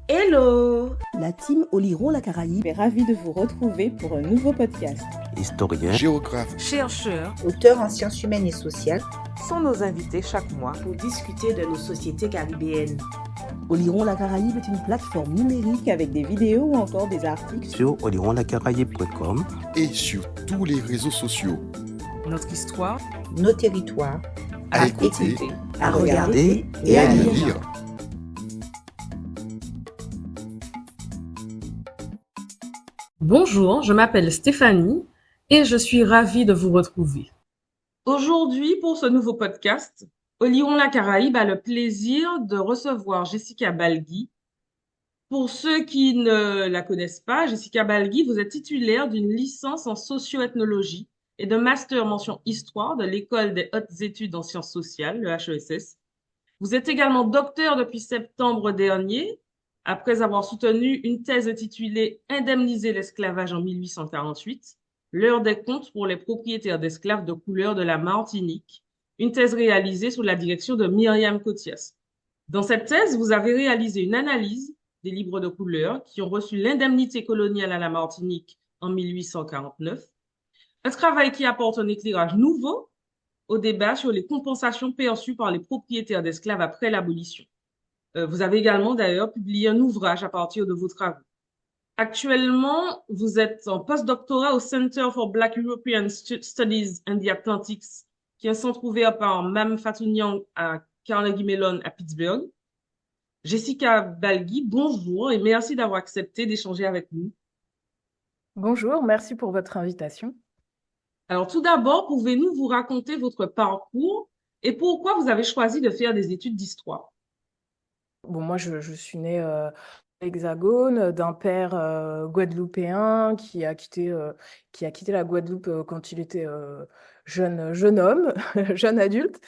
Hello! La team Oliron la Caraïbe est ravie de vous retrouver pour un nouveau podcast. Historiens, géographes, Chercheurs auteurs en sciences humaines et sociales, sont nos invités chaque mois Pour discuter de nos sociétés caribéennes. Oliron la Caraïbe est une plateforme numérique avec des vidéos ou encore des articles sur olironlacaraïbe.com et sur tous les réseaux sociaux. notre histoire nos territoires, À écouter, écouter, à regarder et à lire. lire. Bonjour, je m'appelle Stéphanie et je suis ravie de vous retrouver. Aujourd'hui, pour ce nouveau podcast, Oliron la Caraïbe a le plaisir de recevoir Jessica Balgui. Pour ceux qui ne la connaissent pas, Jessica Balgui, vous êtes titulaire d'une licence en socio-ethnologie et d'un master mention histoire de l'École des hautes études en sciences sociales, le HESS. Vous êtes également docteur depuis septembre dernier, après avoir soutenu une thèse intitulée Indemniser l'esclavage en 1848, l'heure des comptes pour les propriétaires d'esclaves de couleur de la Martinique, une thèse réalisée sous la direction de Myriam Cotias. Dans cette thèse, vous avez réalisé une analyse des livres de couleur qui ont reçu l'indemnité coloniale à la Martinique en 1849, un travail qui apporte un éclairage nouveau au débat sur les compensations perçues par les propriétaires d'esclaves après l'abolition. Vous avez également d'ailleurs publié un ouvrage à partir de vos travaux. Actuellement, vous êtes en postdoctorat au Center for Black European Studies and the Atlantics, qui est un centre ouvert par Mme Fatou Niang à Carnegie Mellon à Pittsburgh. Jessica Balgui, bonjour et merci d'avoir accepté d'échanger avec nous. Bonjour, merci pour votre invitation. Alors tout d'abord, pouvez-vous vous raconter votre parcours et pourquoi vous avez choisi de faire des études d'histoire? Bon, moi, je suis née à l'Hexagone d'un père guadeloupéen qui a quitté la Guadeloupe quand il était jeune homme, jeune adulte.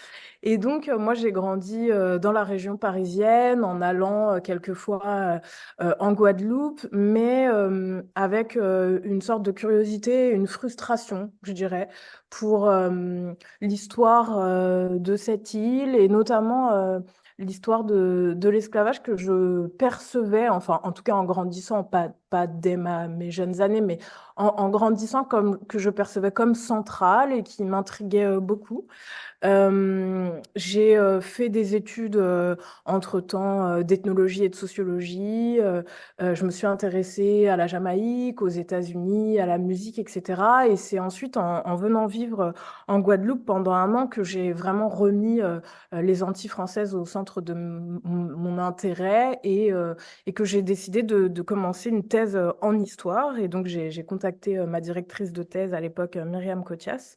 Et donc, moi, j'ai grandi dans la région parisienne en allant quelquefois en Guadeloupe, mais avec une sorte de curiosité, une frustration, je dirais, pour l'histoire de cette île et notamment l'histoire de l'esclavage que je percevais, enfin, en tout cas en grandissant, pas dès mes jeunes années, mais en grandissant que je percevais comme centrale et qui m'intriguait beaucoup. J'ai fait des études entre-temps d'ethnologie et de sociologie. Je me suis intéressée à la Jamaïque, aux États-Unis, à la musique, etc. Et c'est ensuite en venant vivre en Guadeloupe pendant un an que j'ai vraiment remis les Antilles françaises au centre de mon intérêt et que j'ai décidé de commencer une thèse en histoire. Et donc j'ai contacté ma directrice de thèse à l'époque, Myriam Cotias,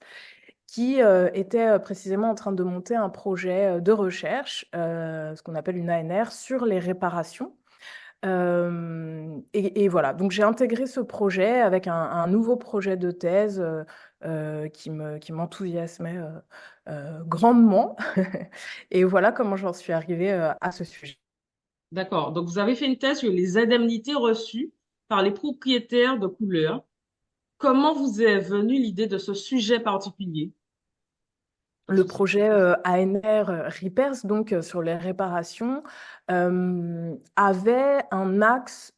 qui était précisément en train de monter un projet de recherche, ce qu'on appelle une ANR, sur les réparations. Et voilà, donc j'ai intégré ce projet avec un nouveau projet de thèse qui m'enthousiasmait grandement. Et voilà comment j'en suis arrivée à ce sujet. D'accord. Donc, vous avez fait une thèse sur les indemnités reçues par les propriétaires de couleurs. Comment vous est venue l'idée de ce sujet particulier? Le projet ANR Repairs, donc sur les réparations, avait un axe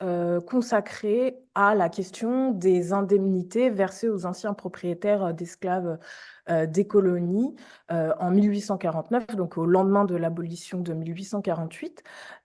consacré à la question des indemnités versées aux anciens propriétaires d'esclaves des colonies en 1849, donc au lendemain de l'abolition de 1848.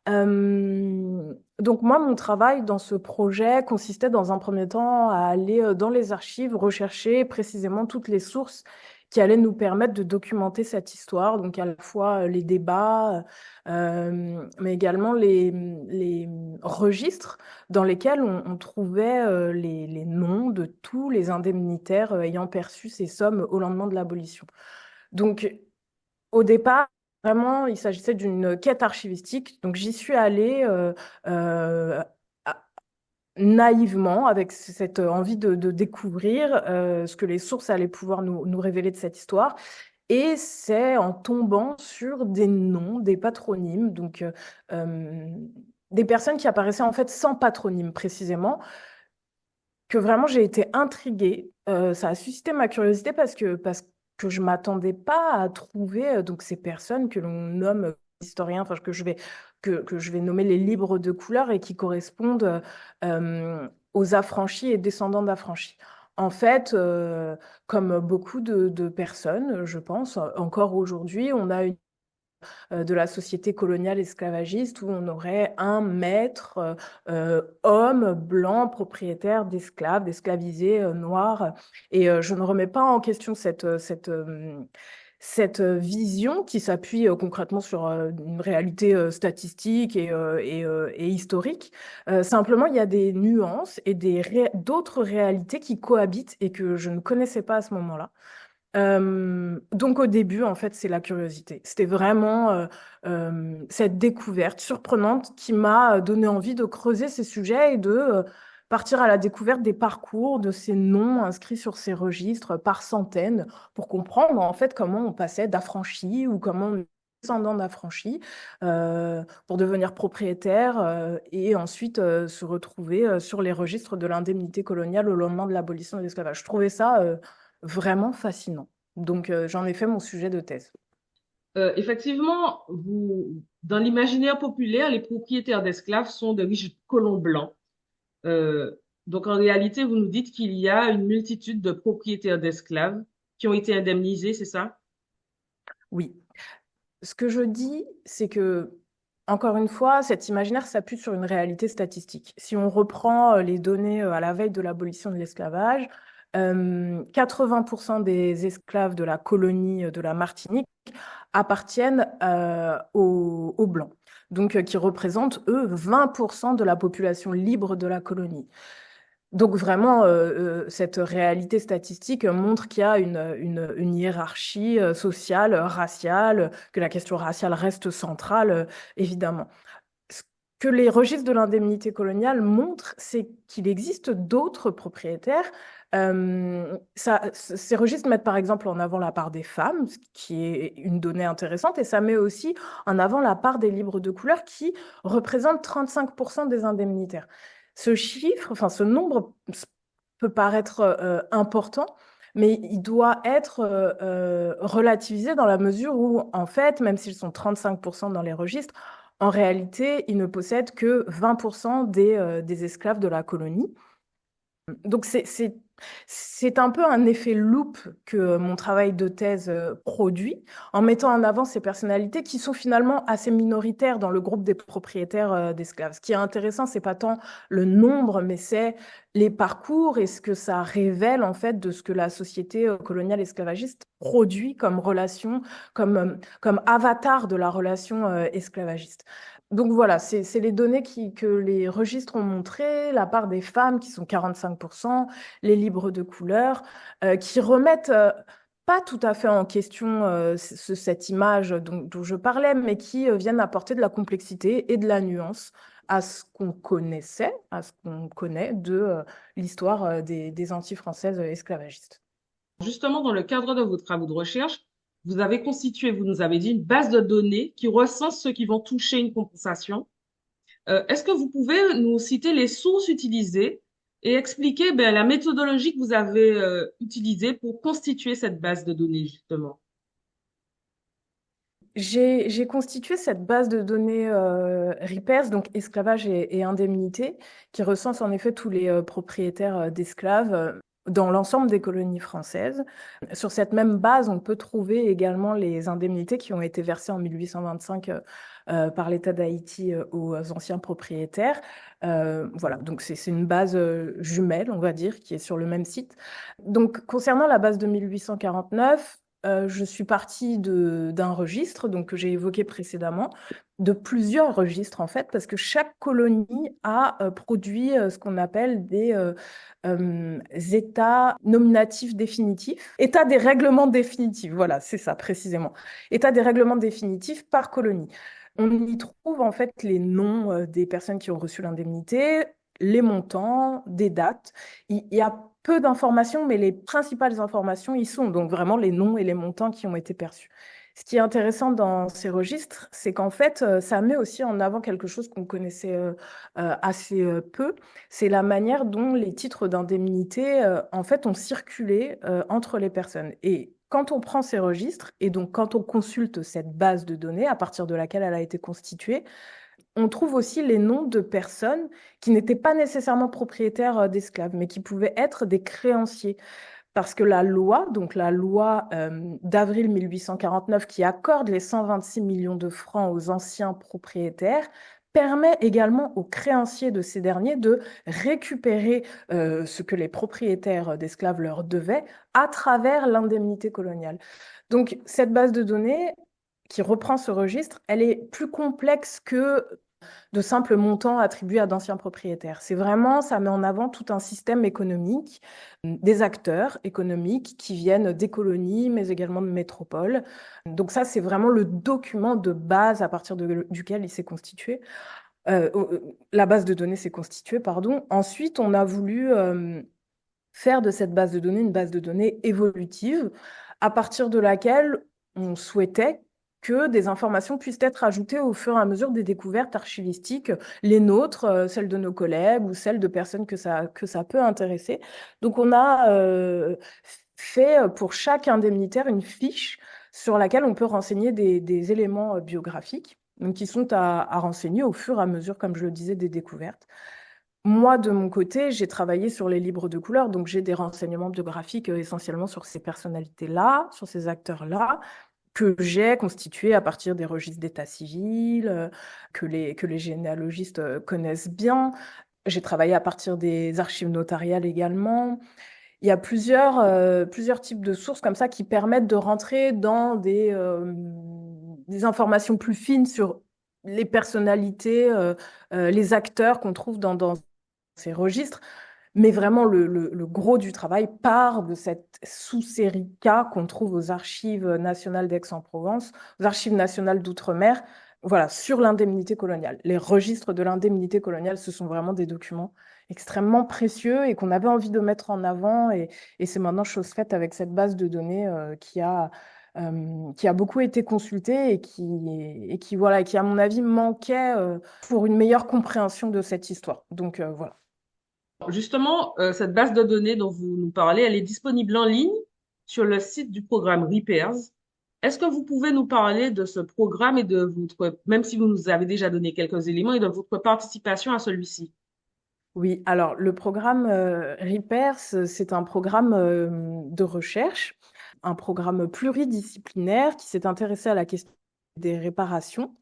Donc moi, mon travail dans ce projet consistait dans un premier temps à aller dans les archives, rechercher précisément toutes les sources qui allaient nous permettre de documenter cette histoire, donc à la fois les débats, mais également les registres dans lesquels on trouvait les noms de tous les indemnitaires ayant perçu ces sommes au lendemain de l'abolition. Donc, au départ, vraiment, il s'agissait d'une quête archivistique. Donc, j'y suis allée naïvement, avec cette envie de découvrir ce que les sources allaient pouvoir nous révéler de cette histoire. Et c'est en tombant sur des noms, des patronymes, donc des personnes qui apparaissaient en fait sans patronyme précisément, que vraiment j'ai été intriguée. Ça a suscité ma curiosité parce que je m'attendais pas à trouver donc ces personnes que l'on nomme historiens, enfin que je vais que je vais nommer les libres de couleur et qui correspondent aux affranchis et descendants d'affranchis. En fait, comme beaucoup de personnes, je pense, encore aujourd'hui, on a de la société coloniale esclavagiste où on aurait un maître homme blanc propriétaire d'esclaves, d'esclavisés noirs. Et je ne remets pas en question cette vision qui s'appuie concrètement sur une réalité statistique et historique. Simplement, il y a des nuances et d'autres réalités qui cohabitent et que je ne connaissais pas à ce moment-là. Donc au début, en fait, c'est la curiosité. C'était vraiment cette découverte surprenante qui m'a donné envie de creuser ces sujets et de partir à la découverte des parcours de ces noms inscrits sur ces registres par centaines pour comprendre en fait comment on passait d'affranchi ou comment on descendant d'affranchis pour devenir propriétaire et ensuite se retrouver sur les registres de l'indemnité coloniale au lendemain de l'abolition de l'esclavage. Je trouvais ça vraiment fascinant. Donc, j'en ai fait mon sujet de thèse. Effectivement, dans l'imaginaire populaire, les propriétaires d'esclaves sont de riches colons blancs. Donc, en réalité, vous nous dites qu'il y a une multitude de propriétaires d'esclaves qui ont été indemnisés, c'est ça? Oui. Ce que je dis, c'est que, encore une fois, cet imaginaire s'appuie sur une réalité statistique. Si on reprend les données à la veille de l'abolition de l'esclavage, 80% des esclaves de la colonie de la Martinique appartiennent aux Blancs, donc qui représentent, eux, 20% de la population libre de la colonie. Donc vraiment, cette réalité statistique montre qu'il y a une hiérarchie sociale, raciale, que la question raciale reste centrale, évidemment. Ce que les registres de l'indemnité coloniale montrent, c'est qu'il existe d'autres propriétaires. Ces registres mettent par exemple en avant la part des femmes, ce qui est une donnée intéressante, et ça met aussi en avant la part des libres de couleur qui représentent 35% des indemnitaires. Ce chiffre, enfin ce nombre peut paraître important, mais il doit être relativisé dans la mesure où, en fait, même s'ils sont 35% dans les registres, en réalité, ils ne possèdent que 20% des esclaves de la colonie. Donc c'est un peu un effet loupe que mon travail de thèse produit, en mettant en avant ces personnalités qui sont finalement assez minoritaires dans le groupe des propriétaires d'esclaves. Ce qui est intéressant, c'est pas tant le nombre, mais c'est les parcours et ce que ça révèle en fait de ce que la société coloniale esclavagiste produit comme relation, comme avatar de la relation esclavagiste. Donc voilà, c'est les données que les registres ont montrées, la part des femmes qui sont 45%, les libres de couleur, qui remettent pas tout à fait en question cette image dont je parlais, mais qui viennent apporter de la complexité et de la nuance à ce qu'on connaissait, à ce qu'on connaît de l'histoire des Antilles françaises esclavagistes. Justement, dans le cadre de vos travaux de recherche, vous avez constitué, vous nous avez dit, une base de données qui recense ceux qui vont toucher une compensation. Est-ce que vous pouvez nous citer les sources utilisées et expliquer la méthodologie que vous avez utilisée pour constituer cette base de données, justement? J'ai constitué cette base de données RIPERS, donc esclavage et indemnité, qui recense en effet tous les propriétaires d'esclaves dans l'ensemble des colonies françaises. Sur cette même base, on peut trouver également les indemnités qui ont été versées en 1825 par l'État d'Haïti aux anciens propriétaires. Voilà, donc c'est une base jumelle, on va dire, qui est sur le même site. Donc, concernant la base de 1849, je suis partie d'un registre donc, que j'ai évoqué précédemment, de plusieurs registres en fait, parce que chaque colonie a produit ce qu'on appelle des états nominatifs définitifs, états des règlements définitifs, voilà, c'est ça précisément, états des règlements définitifs par colonie. On y trouve en fait les noms des personnes qui ont reçu l'indemnité, les montants, des dates. Il y a peu d'informations, mais les principales informations y sont, donc vraiment les noms et les montants qui ont été perçus. Ce qui est intéressant dans ces registres, c'est qu'en fait, ça met aussi en avant quelque chose qu'on connaissait assez peu, c'est la manière dont les titres d'indemnité, en fait, ont circulé entre les personnes. Et quand on prend ces registres, et donc quand on consulte cette base de données à partir de laquelle elle a été constituée, on trouve aussi les noms de personnes qui n'étaient pas nécessairement propriétaires d'esclaves, mais qui pouvaient être des créanciers. Parce que la loi, donc la loi d'avril 1849, qui accorde les 126 millions de francs aux anciens propriétaires, permet également aux créanciers de ces derniers de récupérer ce que les propriétaires d'esclaves leur devaient à travers l'indemnité coloniale. Donc, cette base de données qui reprend ce registre, elle est plus complexe que de simples montants attribués à d'anciens propriétaires. C'est vraiment, ça met en avant tout un système économique, des acteurs économiques qui viennent des colonies, mais également de métropoles. Donc ça, c'est vraiment le document de base à partir duquel il s'est constitué. La base de données s'est constituée, pardon. Ensuite, on a voulu faire de cette base de données une base de données évolutive, à partir de laquelle on souhaitait que des informations puissent être ajoutées au fur et à mesure des découvertes archivistiques, les nôtres, celles de nos collègues ou celles de personnes que ça peut intéresser. Donc on a fait pour chaque indemnitaire une fiche sur laquelle on peut renseigner des éléments biographiques, donc qui sont à renseigner au fur et à mesure, comme je le disais, des découvertes. Moi, de mon côté, j'ai travaillé sur les livres de couleur, donc j'ai des renseignements biographiques essentiellement sur ces personnalités-là, sur ces acteurs-là, que j'ai constitués à partir des registres d'état civil, que les généalogistes connaissent bien. J'ai travaillé à partir des archives notariales également. Il y a plusieurs types de sources comme ça qui permettent de rentrer dans des informations plus fines sur les personnalités, les acteurs qu'on trouve dans ces registres. Mais vraiment, le gros du travail part de cette sous-série K qu'on trouve aux Archives nationales d'Aix-en-Provence, aux Archives nationales d'Outre-mer, voilà, sur l'indemnité coloniale. Les registres de l'indemnité coloniale, ce sont vraiment des documents extrêmement précieux et qu'on avait envie de mettre en avant. Et c'est maintenant chose faite avec cette base de données qui a beaucoup été consultée et qui, voilà, qui, à mon avis, manquait pour une meilleure compréhension de cette histoire. Donc, voilà. Justement, cette base de données dont vous nous parlez, elle est disponible en ligne sur le site du programme Repairs. Est-ce que vous pouvez nous parler de ce programme et de votre, même si vous nous avez déjà donné quelques éléments, et de votre participation à celui-ci? Oui, alors le programme Repairs, c'est un programme de recherche, un programme pluridisciplinaire qui s'est intéressé à la question des réparations.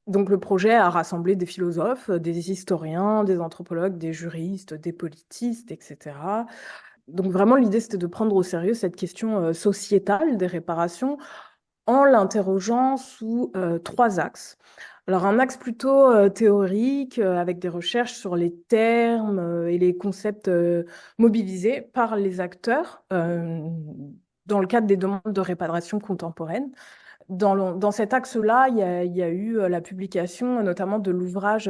Donc le projet a rassemblé des philosophes, des historiens, des anthropologues, des juristes, des politistes, etc. Donc vraiment l'idée c'était de prendre au sérieux cette question sociétale des réparations en l'interrogeant sous 3 axes. Alors un axe plutôt théorique avec des recherches sur les termes et les concepts mobilisés par les acteurs dans le cadre des demandes de réparation contemporaines. Dans cet axe-là, il y a eu la publication notamment de l'ouvrage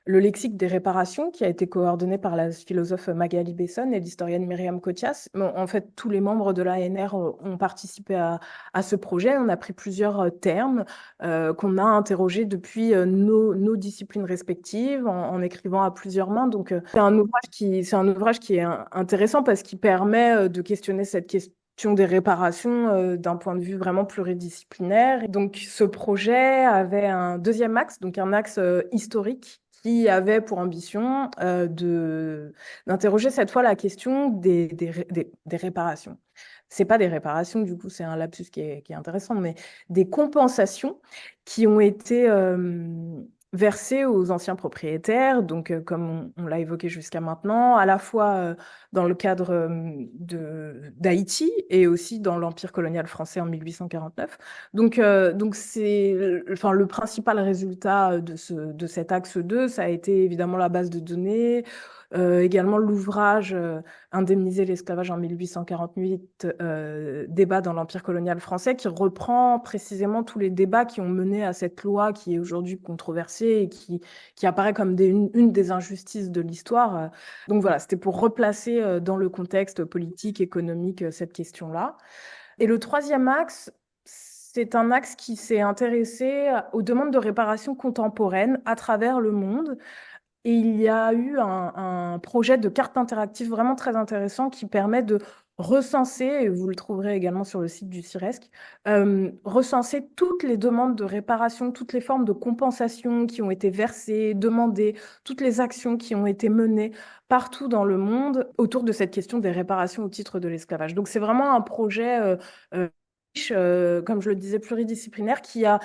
Le lexique des réparations, qui a été coordonné par la philosophe Magali Besson et l'historienne Myriam Kotias. En fait, tous les membres de l'ANR ont participé à ce projet. On a pris plusieurs termes qu'on a interrogés depuis nos disciplines respectives en écrivant à plusieurs mains. Donc, c'est un ouvrage qui est intéressant parce qu'il permet de questionner cette question des réparations d'un point de vue vraiment pluridisciplinaire. Donc, ce projet avait un deuxième axe, donc un axe historique, qui avait pour ambition d'interroger cette fois la question des réparations. C'est pas des réparations, du coup, c'est un lapsus qui est intéressant, mais des compensations qui ont été versées aux anciens propriétaires, donc comme on l'a évoqué jusqu'à maintenant, à la fois dans le cadre d'Haïti et aussi dans l'Empire colonial français en 1849. Donc c'est, le principal résultat de cet axe 2, ça a été évidemment la base de données, également l'ouvrage Indemniser l'esclavage en 1848, débat dans l'Empire colonial français, qui reprend précisément tous les débats qui ont mené à cette loi qui est aujourd'hui controversée et qui apparaît comme une des injustices de l'histoire. Donc voilà, c'était pour replacer dans le contexte politique, économique, cette question-là. Et le troisième axe, c'est un axe qui s'est intéressé aux demandes de réparation contemporaines à travers le monde. Et il y a eu un projet de carte interactive vraiment très intéressant qui permet de recenser, et vous le trouverez également sur le site du CIRESC, recenser toutes les demandes de réparation, toutes les formes de compensation qui ont été versées, demandées, toutes les actions qui ont été menées partout dans le monde autour de cette question des réparations au titre de l'esclavage. Donc c'est vraiment un projet riche, comme je le disais, pluridisciplinaire, qui a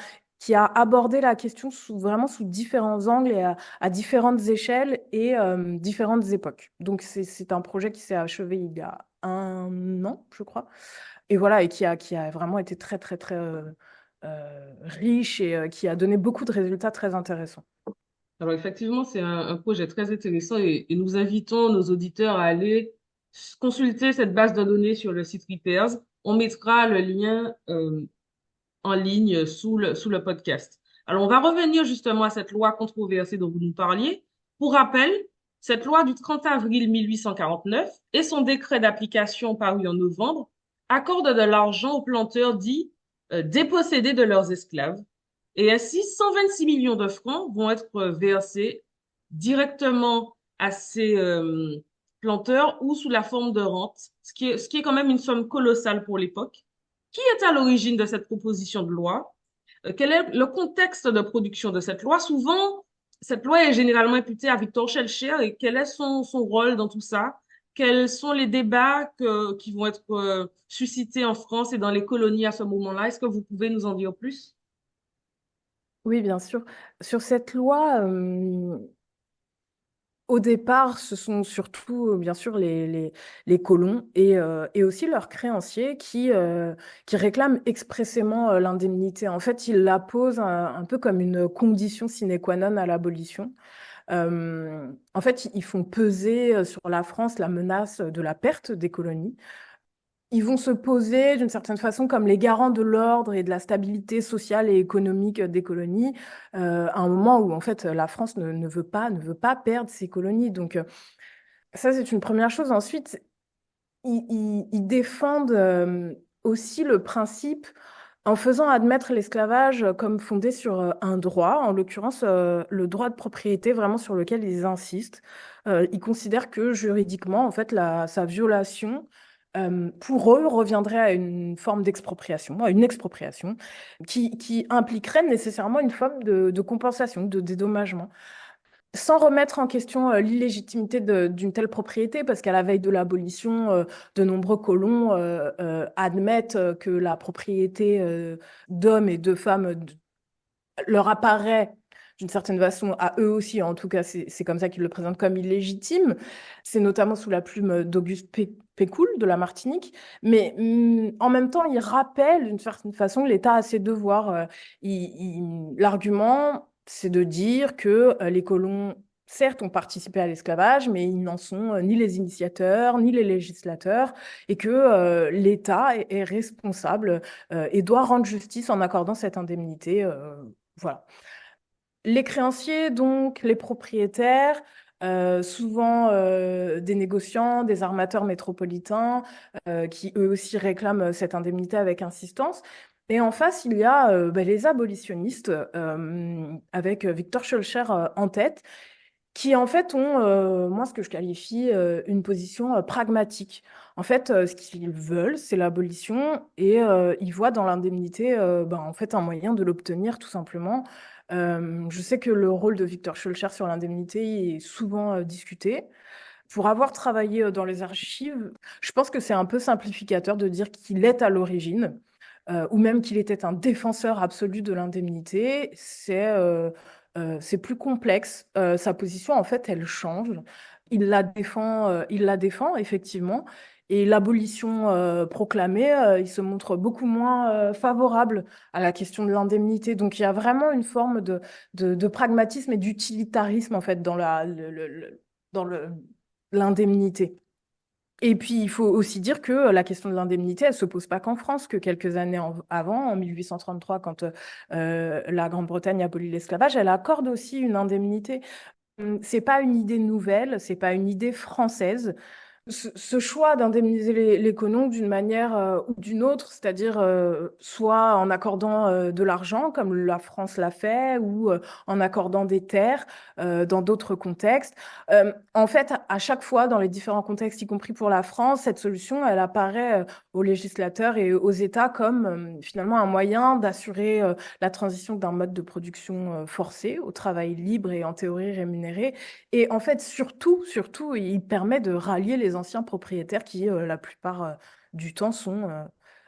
abordé la question vraiment sous différents angles et à différentes échelles et différentes époques. Donc c'est un projet qui s'est achevé il y a 1 an, je crois. Et voilà, et qui a vraiment été très, très, très riche et qui a donné beaucoup de résultats très intéressants. Alors effectivement, c'est un projet très intéressant et nous invitons nos auditeurs à aller consulter cette base de données sur le site Repairs. On mettra le lien en ligne sous le podcast. Alors, on va revenir justement à cette loi controversée dont vous nous parliez. Pour rappel, cette loi du 30 avril 1849 et son décret d'application paru en novembre accordent de l'argent aux planteurs dits dépossédés de leurs esclaves. Et ainsi, 126 millions de francs vont être versés directement à ces planteurs ou sous la forme de rente, ce qui est quand même une somme colossale pour l'époque. Qui est à l'origine de cette proposition de loi? Quel est le contexte de production de cette loi? Souvent, cette loi est généralement imputée à Victor Schœlcher et quel est son rôle dans tout ça? Quels sont les débats qui vont être suscités en France et dans les colonies à ce moment-là? Est-ce que vous pouvez nous en dire plus? Oui, bien sûr. Sur cette loi, au départ, ce sont surtout, bien sûr, les colons et aussi leurs créanciers qui réclament expressément l'indemnité. En fait, ils la posent un peu comme une condition sine qua non à l'abolition. En fait, ils font peser sur la France la menace de la perte des colonies. Ils vont se poser d'une certaine façon comme les garants de l'ordre et de la stabilité sociale et économique des colonies, à un moment où en fait la France ne veut pas perdre ses colonies. Donc ça, c'est une première chose. Ensuite, ils défendent aussi le principe en faisant admettre l'esclavage comme fondé sur un droit, en l'occurrence le droit de propriété, vraiment sur lequel ils insistent. Ils considèrent que juridiquement, en fait, sa violation, pour eux, reviendrait à une forme d'expropriation, à une expropriation, qui impliquerait nécessairement une forme de compensation, de dédommagement. Sans remettre en question l'illégitimité d'une telle propriété, parce qu'à la veille de l'abolition, de nombreux colons admettent que la propriété d'hommes et de femmes leur apparaît d'une certaine façon à eux aussi, en tout cas c'est comme ça qu'ils le présentent comme illégitime. C'est notamment sous la plume d'Auguste Pécoul de la Martinique, mais en même temps il rappelle d'une certaine façon l'État à ses devoirs. L'argument, c'est de dire que les colons, certes, ont participé à l'esclavage, mais ils n'en sont ni les initiateurs, ni les législateurs, et que l'État est responsable et doit rendre justice en accordant cette indemnité. Voilà. Les créanciers, donc, les propriétaires, souvent des négociants, des armateurs métropolitains, qui eux aussi réclament cette indemnité avec insistance. Et en face, il y a les abolitionnistes, avec Victor Schœlcher en tête, qui en fait ont, moi, ce que je qualifie une position pragmatique. En fait, ce qu'ils veulent, c'est l'abolition et ils voient dans l'indemnité en fait, un moyen de l'obtenir tout simplement. Je sais que le rôle de Victor Schœlcher sur l'indemnité est souvent discuté. Pour avoir travaillé dans les archives, je pense que c'est un peu simplificateur de dire qu'il est à l'origine, ou même qu'il était un défenseur absolu de l'indemnité. C'est plus complexe. Sa position, en fait, elle change. Il la défend effectivement. Et l'abolition proclamée, il se montre beaucoup moins favorable à la question de l'indemnité. Donc, il y a vraiment une forme de pragmatisme et d'utilitarisme, en fait, dans l'indemnité. Et puis, il faut aussi dire que la question de l'indemnité, elle se pose pas qu'en France, que quelques années avant, en 1833, quand la Grande-Bretagne abolit l'esclavage, elle accorde aussi une indemnité. C'est pas une idée nouvelle, c'est pas une idée française. Ce choix d'indemniser les colons d'une manière ou d'une autre, c'est-à-dire soit en accordant de l'argent, comme la France l'a fait, ou en accordant des terres dans d'autres contextes. En fait, à chaque fois, dans les différents contextes, y compris pour la France, cette solution, elle apparaît aux législateurs et aux États comme finalement un moyen d'assurer la transition d'un mode de production forcé au travail libre et en théorie rémunéré. Et en fait, surtout, il permet de rallier les anciens propriétaires qui, la plupart du temps, sont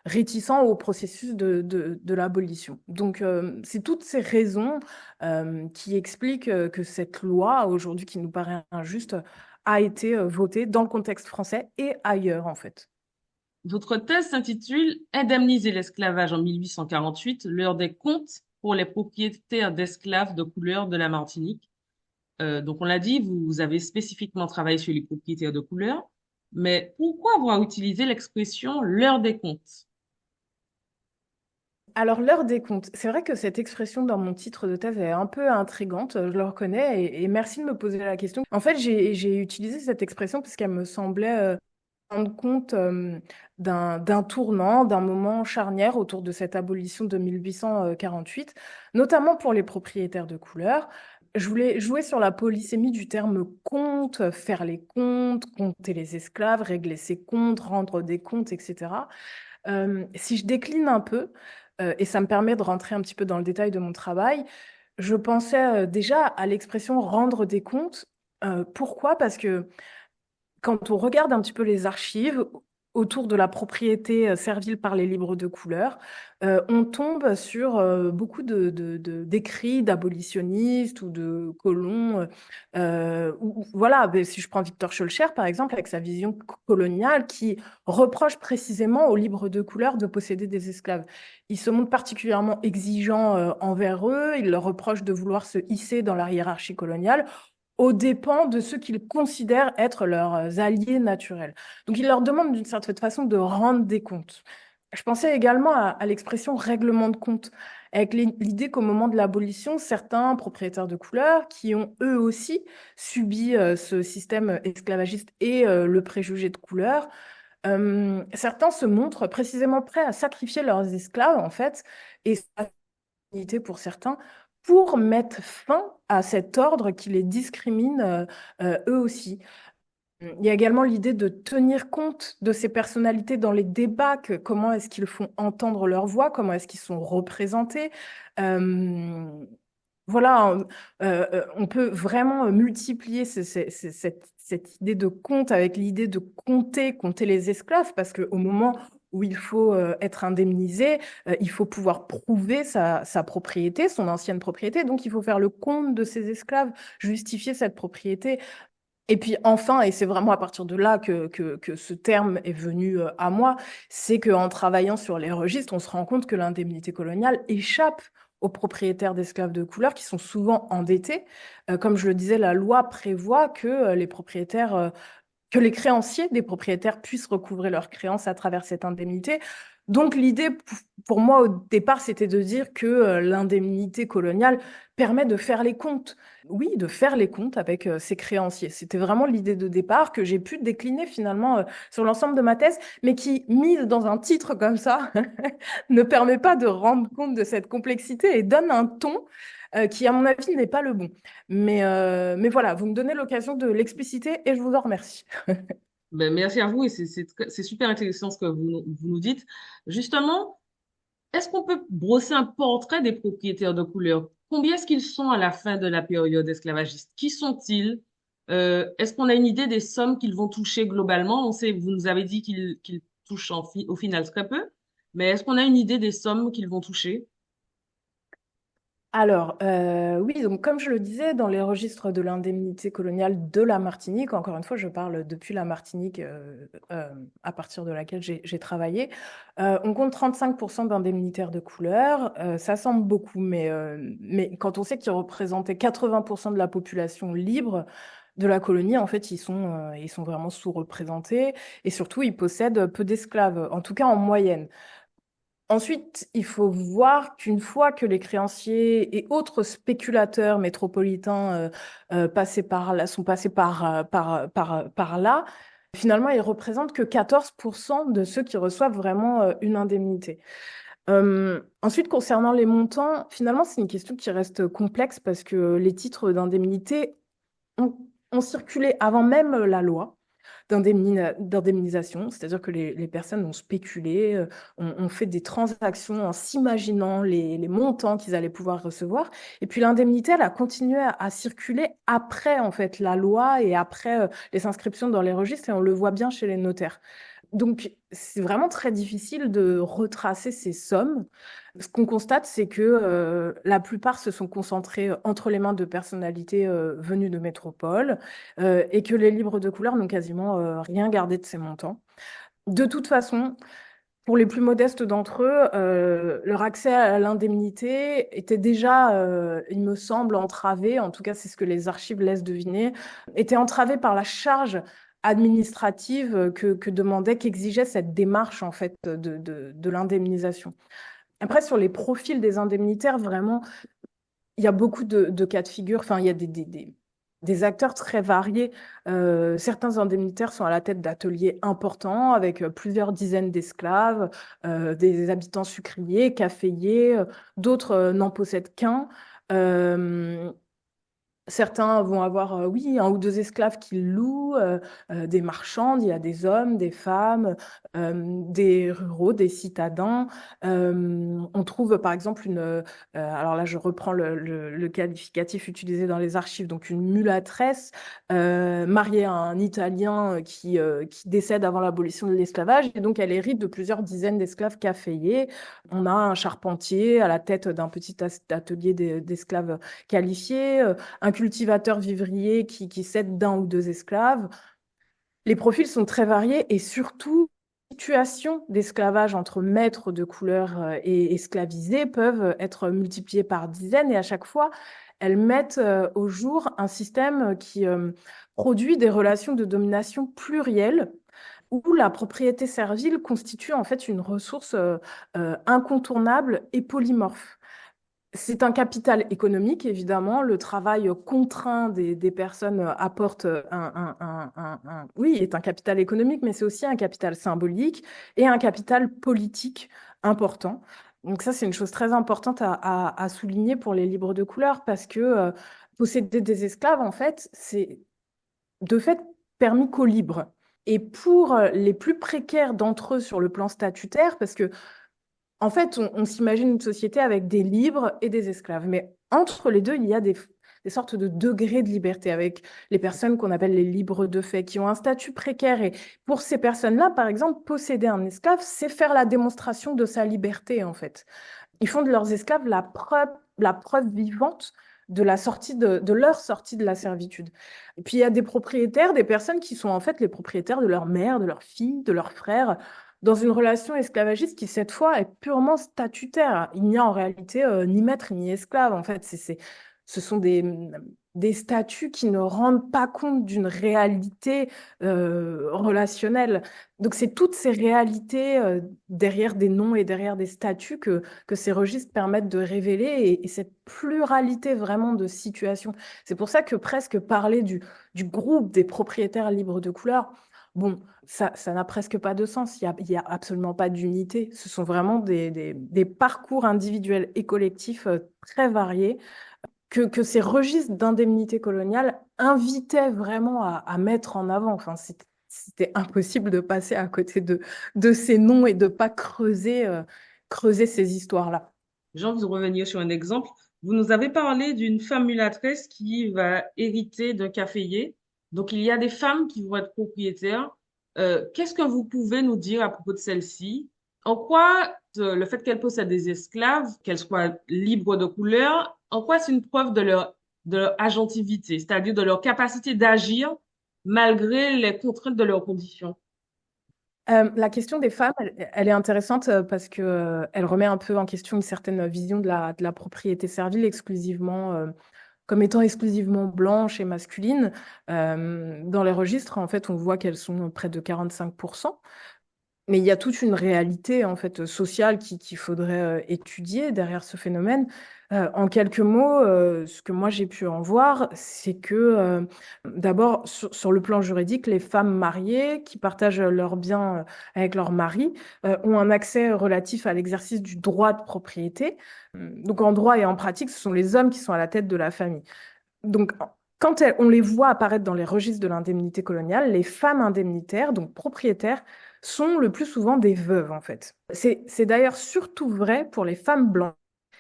réticents au processus de l'abolition. Donc, c'est toutes ces raisons qui expliquent que cette loi, aujourd'hui, qui nous paraît injuste, a été votée dans le contexte français et ailleurs, en fait. Votre thèse s'intitule Indemniser l'esclavage en 1848, l'heure des comptes pour les propriétaires d'esclaves de couleur de la Martinique. Donc, on l'a dit, vous avez spécifiquement travaillé sur les propriétaires de couleur, mais pourquoi avoir utilisé l'expression l'heure des comptes? Alors, l'heure des comptes, c'est vrai que cette expression dans mon titre de thèse est un peu intrigante, je le reconnais, et merci de me poser la question. En fait, j'ai utilisé cette expression parce qu'elle me semblait rendre compte d'un tournant, d'un moment charnière autour de cette abolition de 1848, notamment pour les propriétaires de couleur. Je voulais jouer sur la polysémie du terme compte, faire les comptes, compter les esclaves, régler ses comptes, rendre des comptes, etc. Si je décline un peu, et ça me permet de rentrer un petit peu dans le détail de mon travail, je pensais déjà à l'expression rendre des comptes. Pourquoi? Parce que quand on regarde un petit peu les archives autour de la propriété servile par les livres de couleur, on tombe sur beaucoup d'écrits d'abolitionnistes ou de colons. Voilà, ben, si je prends Victor Schœlcher, par exemple, avec sa vision coloniale, qui reproche précisément aux livres de couleur de posséder des esclaves. Il se montre particulièrement exigeant envers eux, il leur reproche de vouloir se hisser dans la hiérarchie coloniale, aux dépens de ceux qu'ils considèrent être leurs alliés naturels. Donc, il leur demande d'une certaine façon de rendre des comptes. Je pensais également à l'expression règlement de compte, avec l'idée qu'au moment de l'abolition, certains propriétaires de couleur, qui ont eux aussi subi ce système esclavagiste et le préjugé de couleur, certains se montrent précisément prêts à sacrifier leurs esclaves, en fait, et sa dignité pour certains, pour mettre fin à cet ordre qui les discrimine eux aussi. Il y a également l'idée de tenir compte de ces personnalités dans les débats, comment est-ce qu'ils font entendre leur voix, comment est-ce qu'ils sont représentés. Voilà, on peut vraiment multiplier cette idée de compte avec l'idée de compter les esclaves, parce qu'au moment où il faut être indemnisé, il faut pouvoir prouver sa propriété, son ancienne propriété. Donc, il faut faire le compte de ces esclaves, justifier cette propriété. Et puis enfin, et c'est vraiment à partir de là que ce terme est venu à moi, c'est qu'en travaillant sur les registres, on se rend compte que l'indemnité coloniale échappe aux propriétaires d'esclaves de couleur qui sont souvent endettés. Comme je le disais, la loi prévoit que les propriétaires, que les créanciers des propriétaires puissent recouvrer leurs créances à travers cette indemnité. Donc l'idée, pour moi, au départ, c'était de dire que l'indemnité coloniale permet de faire les comptes. Oui, de faire les comptes avec ses créanciers. C'était vraiment l'idée de départ que j'ai pu décliner finalement sur l'ensemble de ma thèse, mais qui, mise dans un titre comme ça, ne permet pas de rendre compte de cette complexité et donne un ton qui, à mon avis, n'est pas le bon. Mais voilà, vous me donnez l'occasion de l'expliciter et je vous en remercie. Ben, merci à vous et c'est super intéressant ce que vous nous dites. Justement, est-ce qu'on peut brosser un portrait des propriétaires de couleur? Combien est-ce qu'ils sont à la fin de la période esclavagiste? Qui sont-ils? Est-ce qu'on a une idée des sommes qu'ils vont toucher globalement? On sait, vous nous avez dit qu'ils touchent au final très peu, mais est-ce qu'on a une idée des sommes qu'ils vont toucher? Alors, oui, donc comme je le disais, dans les registres de l'indemnité coloniale de la Martinique, encore une fois, je parle depuis la Martinique à partir de laquelle j'ai travaillé, on compte 35% d'indemnitaires de couleur. Ça semble beaucoup, mais quand on sait qu'ils représentaient 80% de la population libre de la colonie, en fait, ils sont vraiment sous-représentés et surtout, ils possèdent peu d'esclaves, en tout cas en moyenne. Ensuite, il faut voir qu'une fois que les créanciers et autres spéculateurs métropolitains sont passés par là, finalement, ils représentent que 14% de ceux qui reçoivent vraiment une indemnité. Ensuite, concernant les montants, finalement, c'est une question qui reste complexe parce que les titres d'indemnité ont circulé avant même la loi d'indemnisation, c'est-à-dire que les personnes ont spéculé, ont fait des transactions en s'imaginant les montants qu'ils allaient pouvoir recevoir. Et puis l'indemnité, elle a continué à circuler après en fait la loi et après les inscriptions dans les registres, et on le voit bien chez les notaires. Donc, c'est vraiment très difficile de retracer ces sommes. Ce qu'on constate, c'est que la plupart se sont concentrés entre les mains de personnalités venues de métropole et que les livres de couleur n'ont quasiment rien gardé de ces montants. De toute façon, pour les plus modestes d'entre eux, leur accès à l'indemnité était déjà, il me semble, entravé, en tout cas c'est ce que les archives laissent deviner, était entravé par la charge administrative que demandait, qu'exigeait cette démarche en fait de l'indemnisation. Après, sur les profils des indemnitaires, vraiment, il y a beaucoup de cas de figure. Enfin, il y a des acteurs très variés. Certains indemnitaires sont à la tête d'ateliers importants avec plusieurs dizaines d'esclaves, des habitants sucriers, caféiers. D'autres n'en possèdent qu'un. Certains vont avoir, oui, un ou deux esclaves qu'ils louent, des marchands, il y a des hommes, des femmes, des ruraux, des citadins. On trouve par exemple alors là je reprends le qualificatif utilisé dans les archives, donc une mulâtresse mariée à un Italien qui décède avant l'abolition de l'esclavage, et donc elle hérite de plusieurs dizaines d'esclaves caféiers. On a un charpentier à la tête d'un petit atelier d'esclaves qualifiés, un cultivateur vivrier qui cède d'un ou deux esclaves. Les profils sont très variés et surtout, les situations d'esclavage entre maîtres de couleur et esclavisés peuvent être multipliées par dizaines, et à chaque fois, elles mettent au jour un système qui produit des relations de domination plurielles, où la propriété servile constitue en fait une ressource incontournable et polymorphe. C'est un capital économique, évidemment. Le travail contraint des personnes apporte oui, est un capital économique, mais c'est aussi un capital symbolique et un capital politique important. Donc ça, c'est une chose très importante à souligner pour les libres de couleur, parce que posséder des esclaves, en fait, c'est de fait permis qu'aux libres. Et pour les plus précaires d'entre eux sur le plan statutaire, parce que en fait, on s'imagine une société avec des libres et des esclaves. Mais entre les deux, il y a des sortes de degrés de liberté, avec les personnes qu'on appelle les libres de fait, qui ont un statut précaire. Et pour ces personnes-là, par exemple, posséder un esclave, c'est faire la démonstration de sa liberté, en fait. Ils font de leurs esclaves la preuve vivante de leur sortie de la servitude. Et puis, il y a des propriétaires, des personnes qui sont en fait les propriétaires de leur mère, de leur fille, de leurs frères, dans une relation esclavagiste qui, cette fois, est purement statutaire. Il n'y a en réalité ni maître ni esclave. En fait, ce sont des statuts qui ne rendent pas compte d'une réalité relationnelle. Donc, c'est toutes ces réalités derrière des noms et derrière des statuts que ces registres permettent de révéler, et cette pluralité vraiment de situations. C'est pour ça que presque parler du groupe des propriétaires libres de couleur, bon, ça n'a presque pas de sens. Il y a absolument pas d'unité. Ce sont vraiment des parcours individuels et collectifs très variés que ces registres d'indemnité coloniale invitaient vraiment à mettre en avant. Enfin, c'était impossible de passer à côté de ces noms et de pas creuser ces histoires-là. J'ai envie de revenir sur un exemple. Vous nous avez parlé d'une femme mulâtresse qui va hériter d'un caféier. Donc, il y a des femmes qui vont être propriétaires. Qu'est-ce que vous pouvez nous dire à propos de celle-ci? En quoi le fait qu'elle possède des esclaves, qu'elles soient libres de couleur, en quoi c'est une preuve de leur agentivité, c'est-à-dire de leur capacité d'agir malgré les contraintes de leurs conditions? La question des femmes, elle est intéressante parce que elle remet un peu en question une certaine vision de la propriété servile comme étant exclusivement blanche et masculine. Dans les registres, en fait, on voit qu'elles sont près de 45%. Mais il y a toute une réalité en fait sociale qu'il faudrait étudier derrière ce phénomène. En quelques mots, ce que moi j'ai pu en voir, c'est que d'abord sur le plan juridique, les femmes mariées qui partagent leurs biens avec leur mari ont un accès relatif à l'exercice du droit de propriété. Donc en droit et en pratique, ce sont les hommes qui sont à la tête de la famille. Donc, quand on les voit apparaître dans les registres de l'indemnité coloniale, les femmes indemnitaires, donc propriétaires, sont le plus souvent des veuves, en fait. C'est d'ailleurs surtout vrai pour les femmes blanches.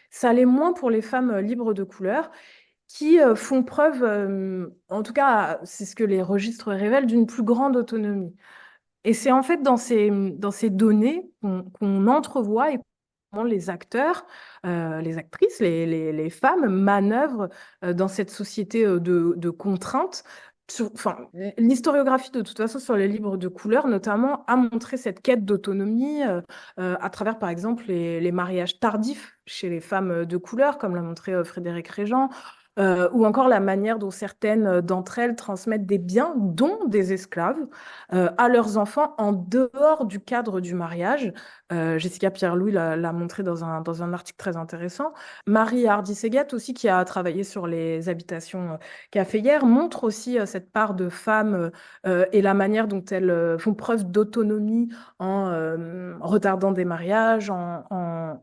Ça l'est moins pour les femmes libres de couleur, qui font preuve, en tout cas, c'est ce que les registres révèlent, d'une plus grande autonomie. Et c'est en fait dans ces données qu'on entrevoit et comment les acteurs, les actrices, les femmes manœuvrent dans cette société de contraintes. Enfin, l'historiographie, de toute façon, sur les livres de couleur, notamment, a montré cette quête d'autonomie à travers, par exemple, les mariages tardifs chez les femmes de couleur, comme l'a montré Frédéric Régent, ou encore la manière dont certaines d'entre elles transmettent des biens, dont des esclaves, à leurs enfants en dehors du cadre du mariage. Jessica Pierre-Louis l'a montré dans un article très intéressant. Marie Hardy-Séguette aussi, qui a travaillé sur les habitations caféières, montre aussi cette part de femmes et la manière dont elles font preuve d'autonomie en retardant des mariages, en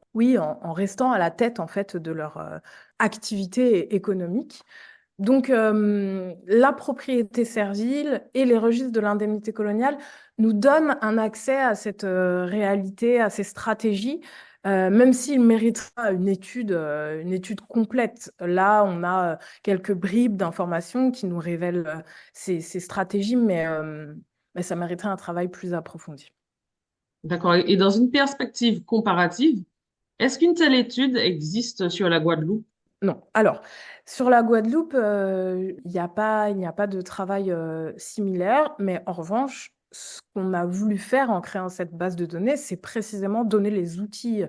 restant à la tête en fait de leur activité économique. Donc, la propriété servile et les registres de l'indemnité coloniale nous donnent un accès à cette réalité, à ces stratégies, même s'il méritera une étude complète. Là, on a quelques bribes d'informations qui nous révèlent ces stratégies, mais ça mériterait un travail plus approfondi. D'accord. Et dans une perspective comparative, est-ce qu'une telle étude existe sur la Guadeloupe? Non. Alors, sur la Guadeloupe, il n'y a pas de travail similaire, mais en revanche, ce qu'on a voulu faire en créant cette base de données, c'est précisément donner les outils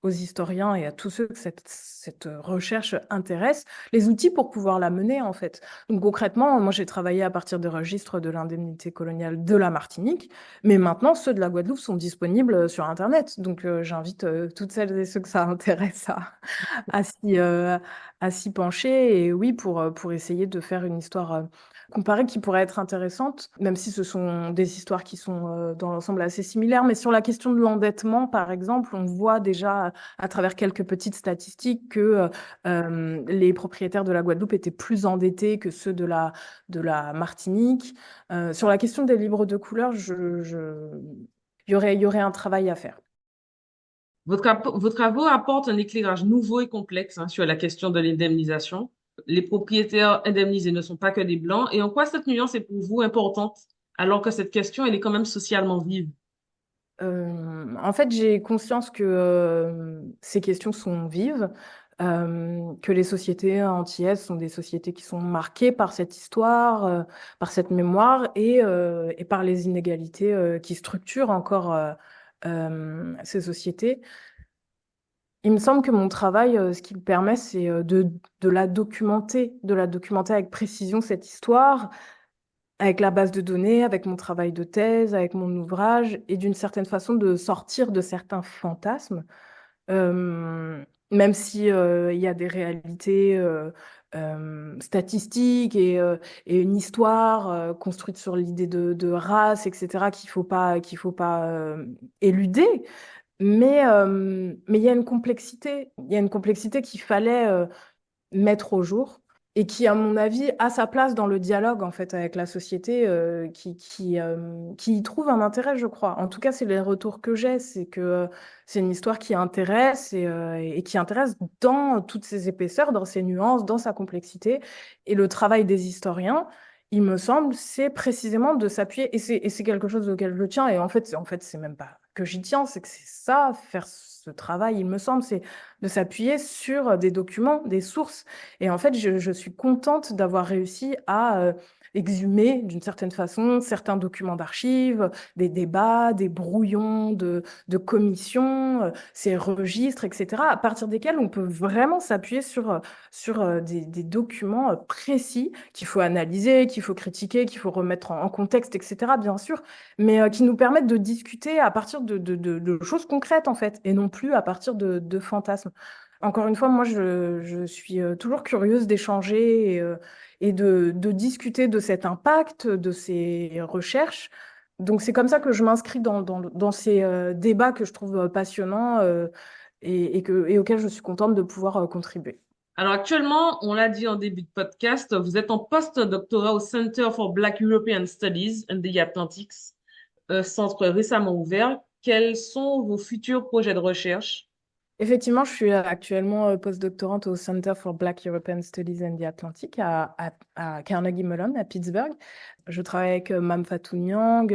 aux historiens et à tous ceux que cette recherche intéresse, les outils pour pouvoir la mener, en fait. Donc concrètement, moi j'ai travaillé à partir des registres de l'indemnité coloniale de la Martinique, mais maintenant ceux de la Guadeloupe sont disponibles sur Internet. Donc j'invite toutes celles et ceux que ça intéresse à s'y pencher. Et oui, pour essayer de faire une histoire comparée qui pourrait être intéressante, même si ce sont des histoires qui sont dans l'ensemble assez similaires. Mais sur la question de l'endettement, par exemple, on voit déjà à travers quelques petites statistiques que les propriétaires de la Guadeloupe étaient plus endettés que ceux de la Martinique. Sur la question des livres de couleur, il y aurait un travail à faire. Vos travaux apportent un éclairage nouveau et complexe sur la question de l'indemnisation. Les propriétaires indemnisés ne sont pas que des blancs. Et en quoi cette nuance est pour vous importante, alors que cette question, elle est quand même socialement vive? En fait, j'ai conscience que ces questions sont vives, que les sociétés antillaises sont des sociétés qui sont marquées par cette histoire, par cette mémoire et par les inégalités qui structurent encore ces sociétés. Il me semble que mon travail, ce qu'il me permet, c'est de la documenter, avec précision, cette histoire, avec la base de données, avec mon travail de thèse, avec mon ouvrage, et d'une certaine façon de sortir de certains fantasmes, même si il y a des réalités statistiques et une histoire construite sur l'idée de race, etc., qu'il faut pas éluder. Mais il y a une complexité. Il y a une complexité qu'il fallait mettre au jour et qui, à mon avis, a sa place dans le dialogue en fait avec la société qui y trouve un intérêt, je crois. En tout cas, c'est les retours que j'ai, c'est que c'est une histoire qui intéresse et qui intéresse dans toutes ses épaisseurs, dans ses nuances, dans sa complexité. Et le travail des historiens, il me semble, c'est précisément de s'appuyer, et c'est quelque chose auquel je tiens, et en fait, c'est même pas que j'y tiens, c'est que c'est ça, faire ce travail, il me semble, c'est de s'appuyer sur des documents, des sources. Et en fait, je suis contente d'avoir réussi à exhumer d'une certaine façon certains documents d'archives, des débats, des brouillons de commissions, ces registres, etc., à partir desquels on peut vraiment s'appuyer sur des documents précis qu'il faut analyser, qu'il faut critiquer, qu'il faut remettre en contexte, etc., bien sûr, mais qui nous permettent de discuter à partir de choses concrètes, en fait, et non plus à partir de fantasmes. Encore une fois, moi, je suis toujours curieuse d'échanger et de discuter de cet impact, de ces recherches. Donc, c'est comme ça que je m'inscris dans ces débats que je trouve passionnants et auxquels je suis contente de pouvoir contribuer. Alors actuellement, on l'a dit en début de podcast, vous êtes en post-doctorat au Center for Black European Studies and the Atlantics, centre récemment ouvert. Quels sont vos futurs projets de recherche? Effectivement, je suis actuellement postdoctorante au Center for Black European Studies and the Atlantic à Carnegie Mellon, à Pittsburgh. Je travaille avec Mame Fatou Niang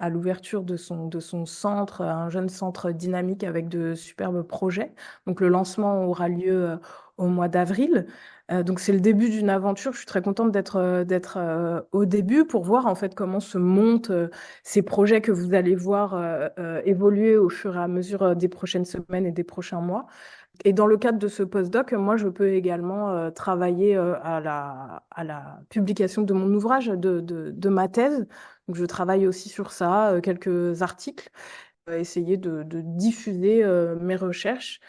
à l'ouverture de son centre, un jeune centre dynamique avec de superbes projets. Donc le lancement aura lieu au mois d'avril. Donc c'est le début d'une aventure. Je suis très contente d'être au début pour voir en fait comment se montent ces projets que vous allez voir évoluer au fur et à mesure des prochaines semaines et des prochains mois. Et dans le cadre de ce postdoc, moi, je peux également travailler à la publication de mon ouvrage, de ma thèse. Donc, je travaille aussi sur ça, quelques articles, essayer de diffuser mes recherches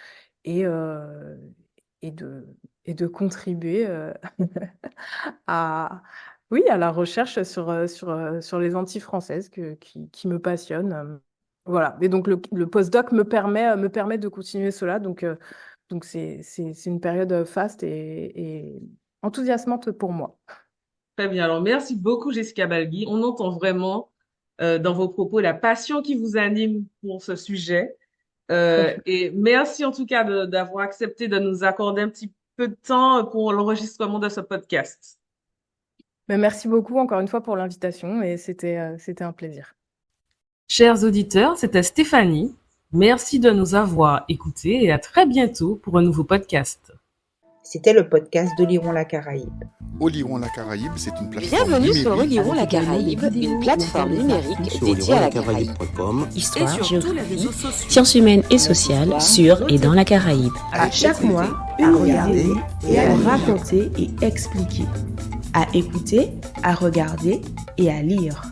et de contribuer à la recherche sur les Antilles françaises qui me passionnent. Voilà. Et donc, le postdoc me permet de continuer cela. Donc c'est une période faste et enthousiasmante pour moi. Très bien. Alors, merci beaucoup, Jessica Balgui. On entend vraiment dans vos propos la passion qui vous anime pour ce sujet. Et merci en tout cas d'avoir accepté de nous accorder un petit peu de temps pour l'enregistrement de ce podcast. Mais merci beaucoup encore une fois pour l'invitation et c'était un plaisir. Chers auditeurs, c'était Stéphanie. Merci de nous avoir écoutés et à très bientôt pour un nouveau podcast. C'était le podcast d'Oliron la Caraïbe. Oliron la Caraïbe, c'est une plateforme Bienvenue numérique. sur Oliron la Caraïbe, une plateforme numérique sur dédiée à la Caraïbe. olirondlacaraïbe.com. Histoire, géographie, sciences humaines et sociales sur et dans la Caraïbe. À chaque mois, à regarder et à raconter et expliquer. À écouter, à regarder et à lire.